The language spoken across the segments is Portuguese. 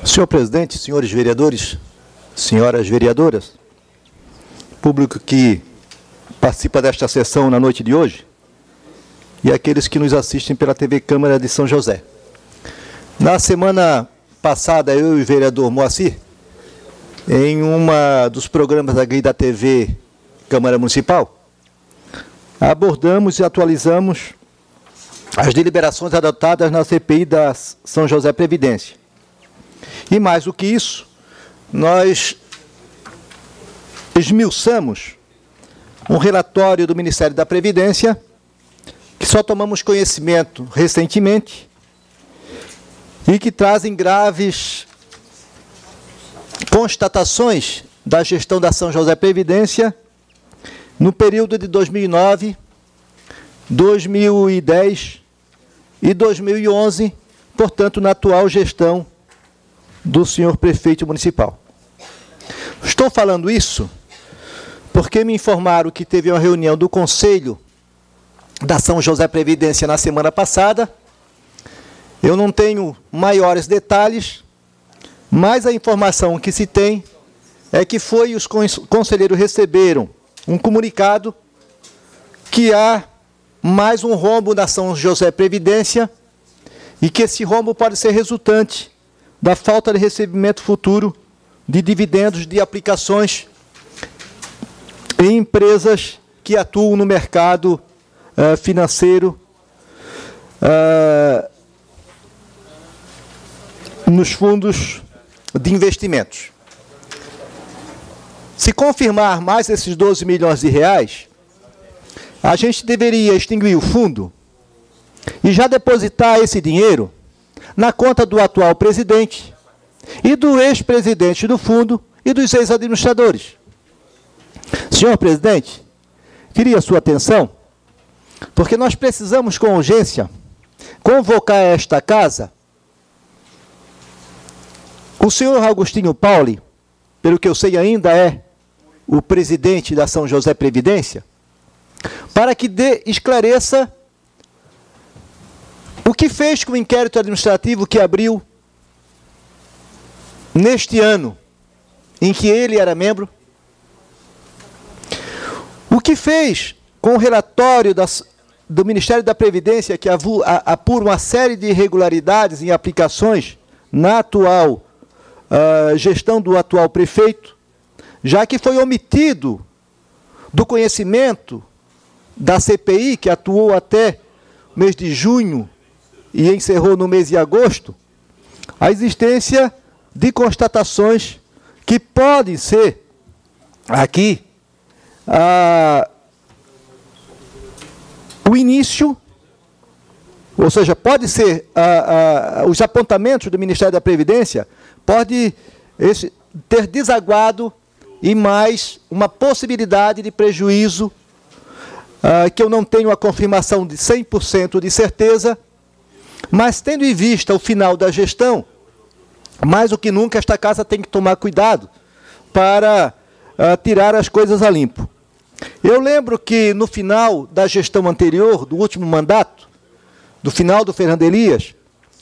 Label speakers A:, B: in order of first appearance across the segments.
A: Senhor presidente, senhores vereadores, senhoras vereadoras, público que participa desta sessão na noite de hoje e aqueles que nos assistem pela TV Câmara de São José. Na semana passada, eu e o vereador Moacir, em dos programas aqui da TV Câmara Municipal, abordamos e atualizamos as deliberações adotadas na CPI da São José Previdência. E mais do que isso, nós esmiuçamos um relatório do Ministério da Previdência, que só tomamos conhecimento recentemente, e que trazem graves constatações da gestão da São José Previdência no período de 2009, 2010 e 2011, portanto, na atual gestão do senhor prefeito municipal. Estou falando isso porque me informaram que teve uma reunião do Conselho da São José Previdência na semana passada. Eu não tenho maiores detalhes, mas a informação que se tem é que os conselheiros receberam um comunicado que há mais um rombo da São José Previdência e que esse rombo pode ser resultante da falta de recebimento futuro de dividendos de aplicações em empresas que atuam no mercado financeiro, nos fundos de investimentos. Se confirmar mais esses 12 milhões de reais, a gente deveria extinguir o fundo e já depositar esse dinheiro na conta do atual presidente e do ex-presidente do fundo e dos ex-administradores. Senhor presidente, queria a sua atenção, porque nós precisamos com urgência convocar esta casa. O senhor Agostinho Pauli, pelo que eu sei ainda é o presidente da São José Previdência, para que esclareça o que fez com o inquérito administrativo que abriu neste ano, em que ele era membro, o que fez com o relatório do Ministério da Previdência, que apura uma série de irregularidades em aplicações na atual gestão do atual prefeito, já que foi omitido do conhecimento da CPI, que atuou até o mês de junho e encerrou no mês de agosto, a existência de constatações que podem ser aqui o início, ou seja, pode ser os apontamentos do Ministério da Previdência, pode ter desaguado em mais uma possibilidade de prejuízo, que eu não tenho a confirmação de 100% de certeza, mas tendo em vista o final da gestão, mais do que nunca esta casa tem que tomar cuidado para tirar as coisas a limpo. Eu lembro que no final da gestão anterior, do último mandato, do final do Fernando Elias,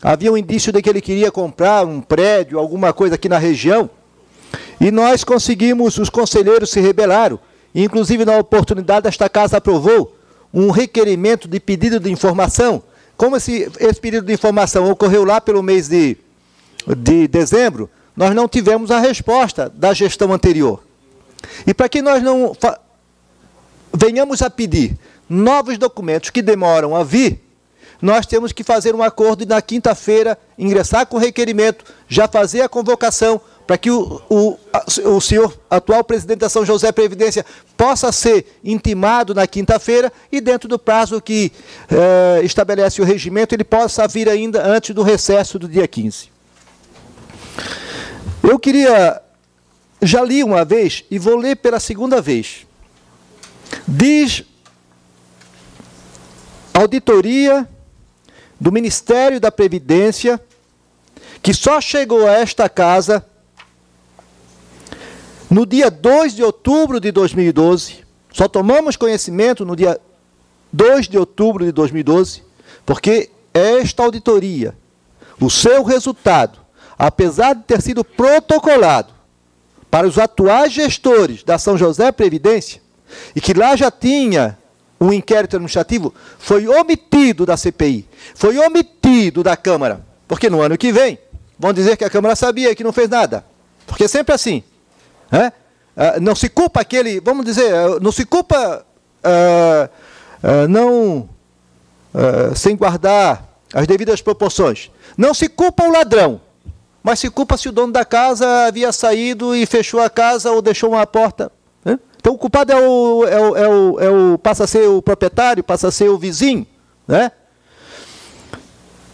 A: havia um indício de que ele queria comprar um prédio, alguma coisa aqui na região, e nós conseguimos, os conselheiros se rebelaram, e inclusive na oportunidade esta casa aprovou um requerimento de pedido de informação. Como esse pedido de informação ocorreu lá pelo mês de dezembro, nós não tivemos a resposta da gestão anterior. E para que nós não venhamos a pedir novos documentos que demoram a vir, nós temos que fazer um acordo e na quinta-feira ingressar com o requerimento, já fazer a convocação para que o senhor atual presidente da São José Previdência possa ser intimado na quinta-feira e dentro do prazo que estabelece o regimento, ele possa vir ainda antes do recesso do dia 15. Eu já li uma vez e vou ler pela segunda vez. Diz auditoria do Ministério da Previdência, que só chegou a esta casa no dia 2 de outubro de 2012, só tomamos conhecimento no dia 2 de outubro de 2012, porque esta auditoria, o seu resultado, apesar de ter sido protocolado para os atuais gestores da São José Previdência, e que lá já tinha um inquérito administrativo, foi omitido da CPI, foi omitido da Câmara, porque no ano que vem vão dizer que a Câmara sabia e que não fez nada, porque é sempre assim, né? Não se culpa aquele, vamos dizer, não se culpa sem guardar as devidas proporções, não se culpa o ladrão, mas se culpa se o dono da casa havia saído e fechou a casa ou deixou uma porta, né? Então o culpado passa a ser o proprietário, passa a ser o vizinho, né?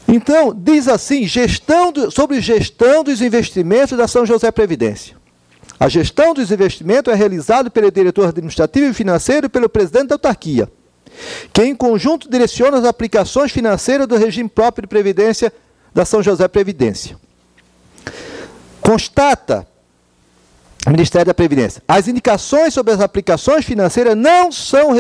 A: Então, diz assim, sobre gestão dos investimentos da São José Previdência. A gestão dos investimentos é realizada pelo diretor administrativo e financeiro e pelo presidente da autarquia, que em conjunto direciona as aplicações financeiras do regime próprio de previdência da São José Previdência. Constata o Ministério da Previdência: as indicações sobre as aplicações financeiras não são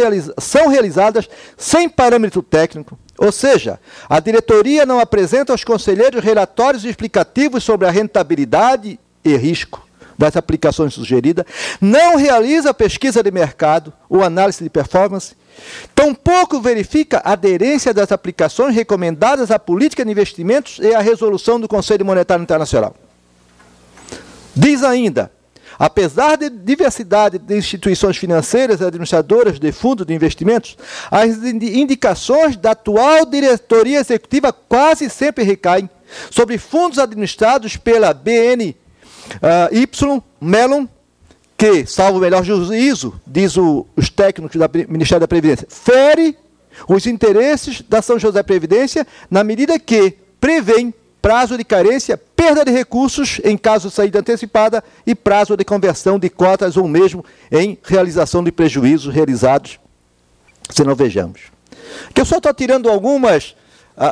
A: realizadas sem parâmetro técnico, ou seja, a diretoria não apresenta aos conselheiros relatórios explicativos sobre a rentabilidade e risco das aplicações sugeridas, não realiza pesquisa de mercado ou análise de performance, tampouco verifica a aderência das aplicações recomendadas à política de investimentos e à resolução do Conselho Monetário Internacional. Diz ainda: apesar de diversidade de instituições financeiras e administradoras de fundos de investimentos, as indicações da atual diretoria executiva quase sempre recaem sobre fundos administrados pela BNY Mellon, que, salvo o melhor juízo, diz os técnicos do Ministério da Previdência, fere os interesses da São José Previdência na medida que prevêem prazo de carência, perda de recursos em caso de saída antecipada e prazo de conversão de cotas ou mesmo em realização de prejuízos realizados, se não vejamos. Que eu só estou tirando algumas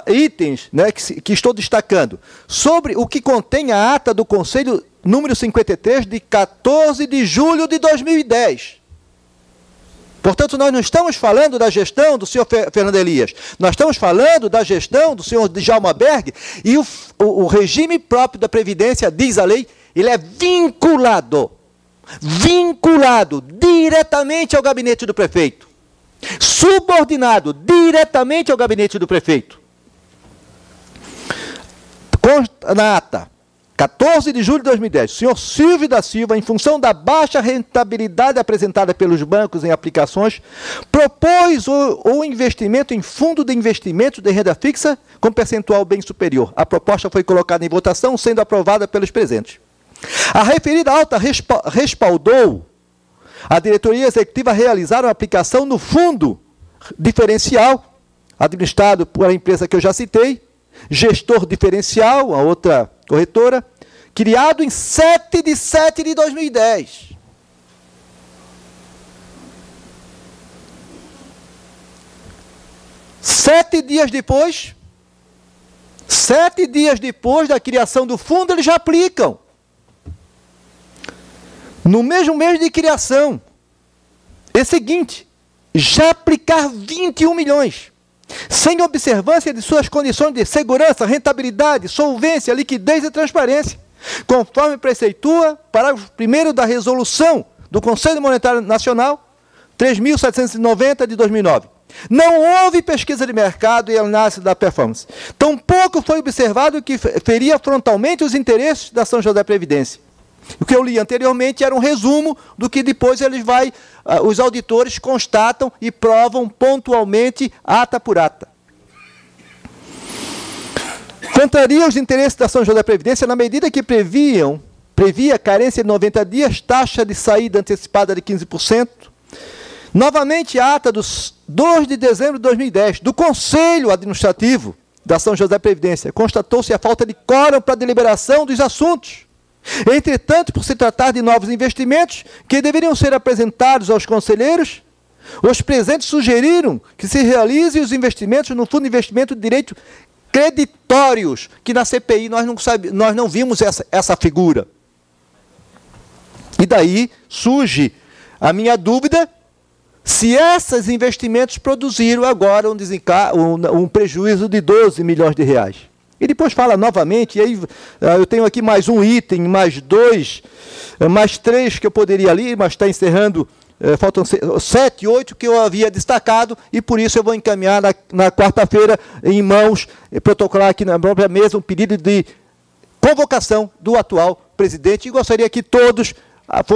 A: itens, né, que estou destacando, sobre o que contém a ata do Conselho número 53, de 14 de julho de 2010. Portanto, nós não estamos falando da gestão do senhor Fernando Elias, nós estamos falando da gestão do senhor Djalma Berg, e o regime próprio da Previdência, diz a lei, ele é vinculado diretamente ao gabinete do prefeito, subordinado diretamente ao gabinete do prefeito. Consta na ata, 14 de julho de 2010, o senhor Silvio da Silva, em função da baixa rentabilidade apresentada pelos bancos em aplicações, propôs o investimento em fundo de investimento de renda fixa com percentual bem superior. A proposta foi colocada em votação, sendo aprovada pelos presentes. A referida alta respaldou a diretoria executiva a realizar uma aplicação no fundo diferencial, administrado por a empresa que eu já citei, Gestor Diferencial, a outra corretora, criado em 7 de 7 de 2010. Sete dias depois da criação do fundo, eles já aplicam. No mesmo mês de criação, é seguinte, já aplicar 21 milhões. Sem observância de suas condições de segurança, rentabilidade, solvência, liquidez e transparência, conforme preceitua parágrafo 1º da resolução do Conselho Monetário Nacional 3.790 de 2009. Não houve pesquisa de mercado e análise da performance. Tampouco foi observado que feria frontalmente os interesses da São José Previdência. O que eu li anteriormente era um resumo do que depois os auditores constatam e provam pontualmente, ata por ata. Contraria os interesses da São José Previdência na medida que previa carência de 90 dias, taxa de saída antecipada de 15%. Novamente, a ata dos 2 de dezembro de 2010, do Conselho Administrativo da São José Previdência, constatou-se a falta de quórum para a deliberação dos assuntos. Entretanto, por se tratar de novos investimentos que deveriam ser apresentados aos conselheiros, os presentes sugeriram que se realizem os investimentos no Fundo de Investimento de Direito Creditórios, que na CPI nós não vimos essa figura. E daí surge a minha dúvida se esses investimentos produziram agora um prejuízo de 12 milhões de reais. E depois fala novamente, e aí eu tenho aqui mais um item, mais dois, mais três que eu poderia ler, mas está encerrando, faltam 7, 8 que eu havia destacado, e por isso eu vou encaminhar na quarta-feira em mãos, protocolar aqui na própria mesa um pedido de convocação do atual presidente, e gostaria que todos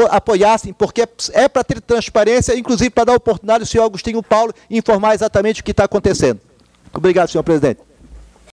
A: apoiassem, porque é para ter transparência, inclusive para dar oportunidade ao senhor Agostinho Paulo informar exatamente o que está acontecendo. Obrigado, senhor presidente.